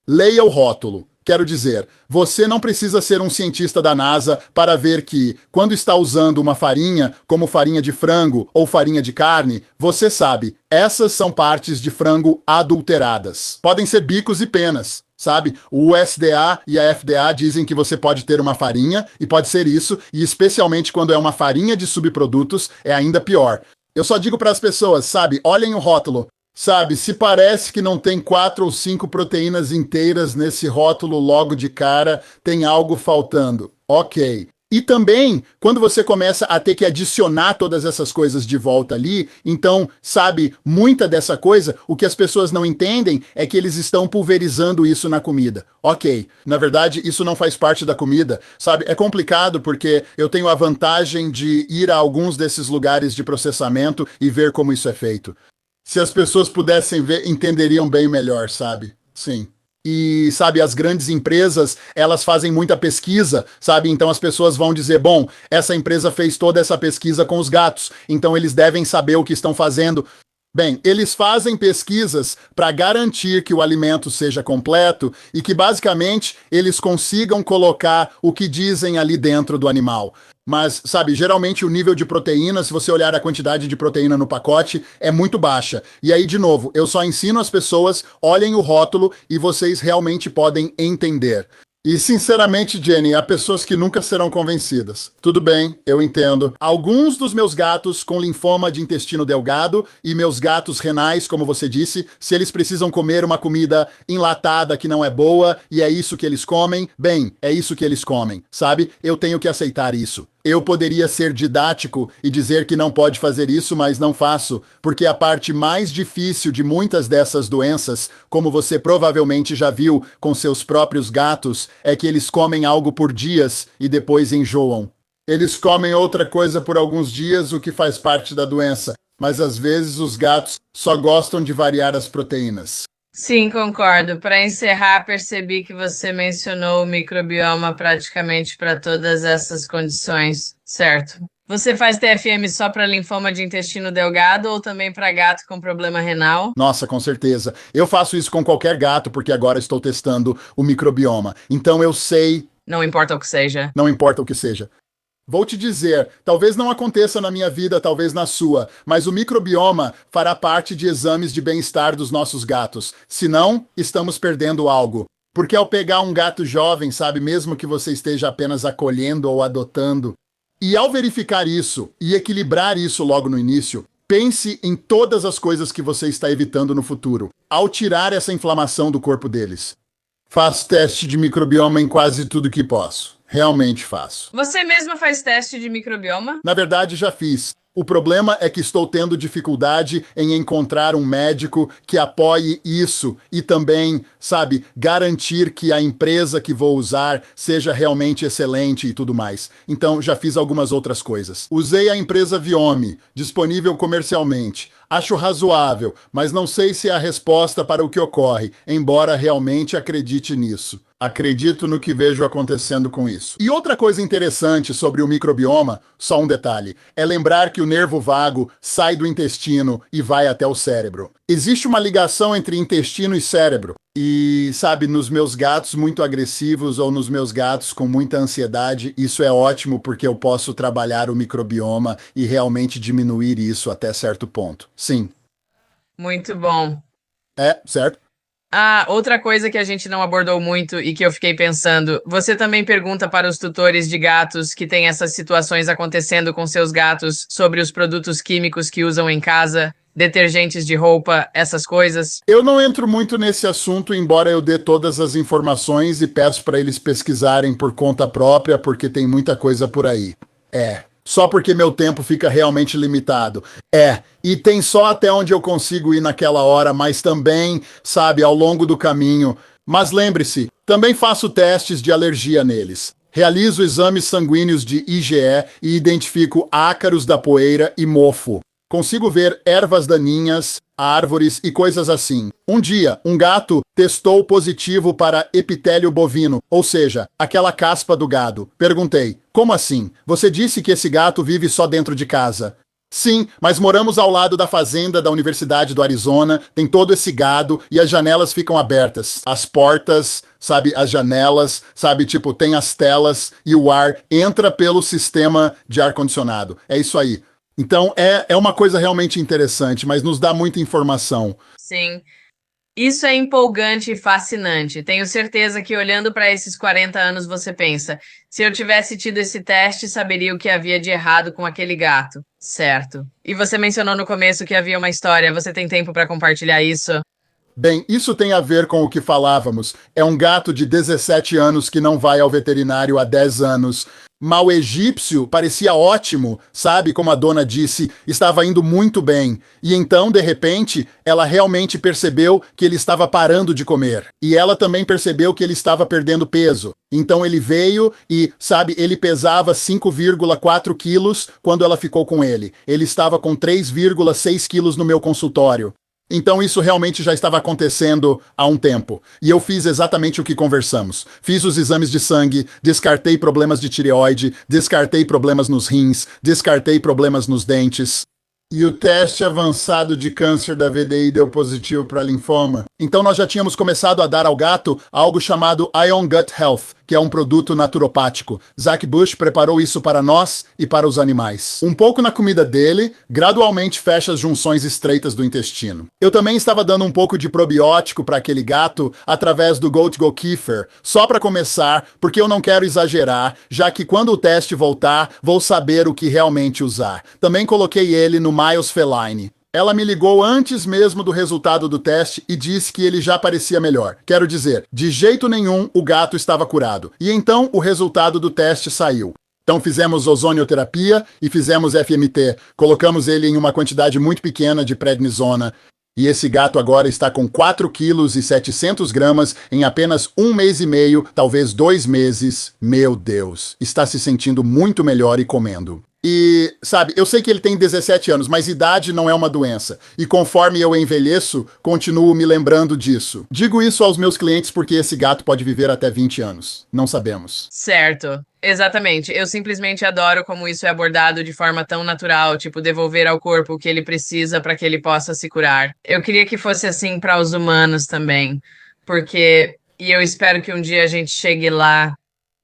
Leia o rótulo. Quero dizer, você não precisa ser um cientista da NASA para ver que, quando está usando uma farinha, como farinha de frango ou farinha de carne, você sabe, essas são partes de frango adulteradas. Podem ser bicos e penas, sabe? O USDA e a FDA dizem que você pode ter uma farinha, e pode ser isso, e especialmente quando é uma farinha de subprodutos, é ainda pior. Eu só digo para as pessoas, sabe, olhem o rótulo. Sabe, se parece que não tem 4 ou 5 proteínas inteiras nesse rótulo logo de cara, tem algo faltando. Ok. E também, quando você começa a ter que adicionar todas essas coisas de volta ali, então, sabe, muita dessa coisa, o que as pessoas não entendem é que eles estão pulverizando isso na comida. Ok, na verdade, isso não faz parte da comida, sabe? É complicado porque eu tenho a vantagem de ir a alguns desses lugares de processamento e ver como isso é feito. Se as pessoas pudessem ver, entenderiam bem melhor, sabe? Sim. E, sabe, as grandes empresas, elas fazem muita pesquisa, sabe? Então as pessoas vão dizer, bom, essa empresa fez toda essa pesquisa com os gatos, então eles devem saber o que estão fazendo. Bem, eles fazem pesquisas para garantir que o alimento seja completo e que, basicamente, eles consigam colocar o que dizem ali dentro do animal. Mas, sabe, geralmente o nível de proteína, se você olhar a quantidade de proteína no pacote, é muito baixa. E aí, de novo, eu só ensino as pessoas, olhem o rótulo e vocês realmente podem entender. E, sinceramente, Jenny, há pessoas que nunca serão convencidas. Tudo bem, eu entendo. Alguns dos meus gatos com linfoma de intestino delgado e meus gatos renais, como você disse, se eles precisam comer uma comida enlatada que não é boa e é isso que eles comem, bem, é isso que eles comem, sabe? Eu tenho que aceitar isso. Eu poderia ser didático e dizer que não pode fazer isso, mas não faço, porque a parte mais difícil de muitas dessas doenças, como você provavelmente já viu com seus próprios gatos, é que eles comem algo por dias e depois enjoam. Eles comem outra coisa por alguns dias, o que faz parte da doença, mas às vezes os gatos só gostam de variar as proteínas. Sim, concordo. Para encerrar, percebi que você mencionou o microbioma praticamente para todas essas condições, certo? Você faz TFM só para linfoma de intestino delgado ou também para gato com problema renal? Nossa, com certeza. Eu faço isso com qualquer gato porque agora estou testando o microbioma. Então eu sei, Não importa o que seja. não importa o que seja. Vou te dizer, talvez não aconteça na minha vida, talvez na sua, mas o microbioma fará parte de exames de bem-estar dos nossos gatos. Senão, estamos perdendo algo. Porque ao pegar um gato jovem, sabe, mesmo que você esteja apenas acolhendo ou adotando, e ao verificar isso e equilibrar isso logo no início, pense em todas as coisas que você está evitando no futuro, ao tirar essa inflamação do corpo deles. Faço teste de microbioma em quase tudo que posso. Realmente faço. Você mesma faz teste de microbioma? Na verdade, já fiz. O problema é que estou tendo dificuldade em encontrar um médico que apoie isso e também, sabe, garantir que a empresa que vou usar seja realmente excelente e tudo mais. Então, já fiz algumas outras coisas. Usei a empresa Viome, disponível comercialmente. Acho razoável, mas não sei se é a resposta para o que ocorre, embora realmente acredite nisso. Acredito no que vejo acontecendo com isso. E outra coisa interessante sobre o microbioma, só um detalhe, é lembrar que o nervo vago sai do intestino e vai até o cérebro. Existe uma ligação entre intestino e cérebro. E, sabe, nos meus gatos muito agressivos ou nos meus gatos com muita ansiedade, isso é ótimo porque eu posso trabalhar o microbioma e realmente diminuir isso até certo ponto. Sim. Muito bom. É, certo? Outra coisa que a gente não abordou muito e que eu fiquei pensando, você também pergunta para os tutores de gatos que têm essas situações acontecendo com seus gatos sobre os produtos químicos que usam em casa? detergentes de roupa, essas coisas? Eu não entro muito nesse assunto, embora eu dê todas as informações e peço para eles pesquisarem por conta própria, porque tem muita coisa por aí. Só porque meu tempo fica realmente limitado. E tem só até onde eu consigo ir naquela hora, mas também, sabe, ao longo do caminho. Mas lembre-se, também faço testes de alergia neles. Realizo exames sanguíneos de IgE e identifico ácaros da poeira e mofo. Consigo ver ervas daninhas, árvores e coisas assim. Um dia, um gato testou positivo para epitélio bovino, ou seja, aquela caspa do gado. Perguntei, como assim? Você disse que esse gato vive só dentro de casa. Sim, mas moramos ao lado da fazenda da Universidade do Arizona, tem todo esse gado e as janelas ficam abertas. As portas, sabe, as janelas, sabe, tipo, tem as telas e o ar entra pelo sistema de ar-condicionado. É isso aí. Então, é uma coisa realmente interessante, mas nos dá muita informação. Sim. Isso é empolgante e fascinante. Tenho certeza que olhando para esses 40 anos você pensa, se eu tivesse tido esse teste, saberia o que havia de errado com aquele gato. Certo. E você mencionou no começo que havia uma história. Você tem tempo para compartilhar isso? Bem, isso tem a ver com o que falávamos. É um gato de 17 anos que não vai ao veterinário há 10 anos. Mal egípcio parecia ótimo, sabe? Como a dona disse, estava indo muito bem. E então, de repente, ela realmente percebeu que ele estava parando de comer. E ela também percebeu que ele estava perdendo peso. Então ele veio e, sabe, ele pesava 5,4 quilos quando ela ficou com ele. Ele estava com 3,6 quilos no meu consultório. Então isso realmente já estava acontecendo há um tempo. E eu fiz exatamente o que conversamos. Fiz os exames de sangue, descartei problemas de tireoide, descartei problemas nos rins, descartei problemas nos dentes. E o teste avançado de câncer da VDI deu positivo para linfoma. Então nós já tínhamos começado a dar ao gato algo chamado Ion Gut Health, que é um produto naturopático. Zach Bush preparou isso para nós e para os animais. Um pouco na comida dele, gradualmente fecha as junções estreitas do intestino. Eu também estava dando um pouco de probiótico para aquele gato através do Goat Go Kefir, só para começar, porque eu não quero exagerar, já que quando o teste voltar, vou saber o que realmente usar. Também coloquei ele no Miles Feline. Ela me ligou antes mesmo do resultado do teste e disse que ele já parecia melhor. Quero dizer, de jeito nenhum o gato estava curado. E então o resultado do teste saiu. Então fizemos ozonioterapia e fizemos FMT. Colocamos ele em uma quantidade muito pequena de prednisona. E esse gato agora está com 4 quilos e 700 gramas em apenas 1 mês e meio, talvez 2 meses. Meu Deus, está se sentindo muito melhor e comendo. E, sabe, eu sei que ele tem 17 anos, mas idade não é uma doença. E conforme eu envelheço, continuo me lembrando disso. Digo isso aos meus clientes porque esse gato pode viver até 20 anos. Não sabemos. Certo. Exatamente. Eu simplesmente adoro como isso é abordado de forma tão natural, tipo devolver ao corpo o que ele precisa para que ele possa se curar. Eu queria que fosse assim para os humanos também, porque e eu espero que um dia a gente chegue lá.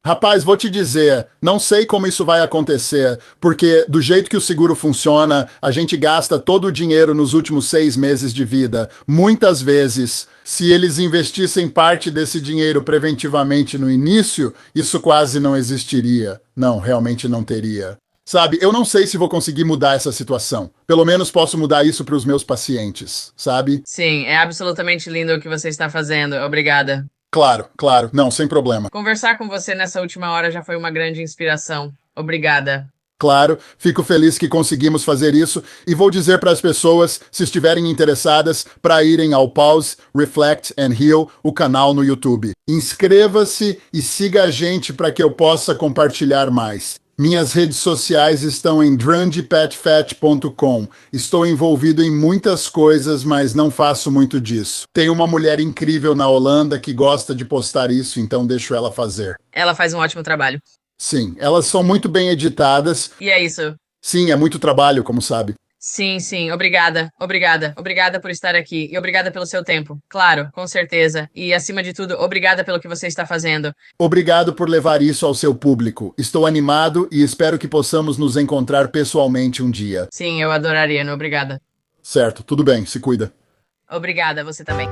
Rapaz, vou te dizer, não sei como isso vai acontecer, porque do jeito que o seguro funciona, a gente gasta todo o dinheiro nos últimos 6 meses de vida. Muitas vezes, se eles investissem parte desse dinheiro preventivamente no início, isso quase não existiria. Não, realmente não teria. Sabe, eu não sei se vou conseguir mudar essa situação. Pelo menos posso mudar isso para os meus pacientes, sabe? Sim, é absolutamente lindo o que você está fazendo. Obrigada. Claro, claro, não, sem problema. Conversar com você nessa última hora já foi uma grande inspiração. Obrigada. Claro, fico feliz que conseguimos fazer isso e vou dizer para as pessoas, se estiverem interessadas, para irem ao Pause, Reflect and Heal, o canal no YouTube. Inscreva-se e siga a gente para que eu possa compartilhar mais. Minhas redes sociais estão em drandipetfat.com. Estou envolvido em muitas coisas, mas não faço muito disso. Tem uma mulher incrível na Holanda que gosta de postar isso, então deixo ela fazer. Ela faz um ótimo trabalho. Sim, elas são muito bem editadas. E é isso. Sim, é muito trabalho, como sabe. Sim, sim. Obrigada. Obrigada. Obrigada por estar aqui. E obrigada pelo seu tempo. Claro, com certeza. E, acima de tudo, obrigada pelo que você está fazendo. Obrigado por levar isso ao seu público. Estou animado e espero que possamos nos encontrar pessoalmente um dia. Sim, eu adoraria. Não, obrigada. Certo, tudo bem, se cuida. Obrigada, você também.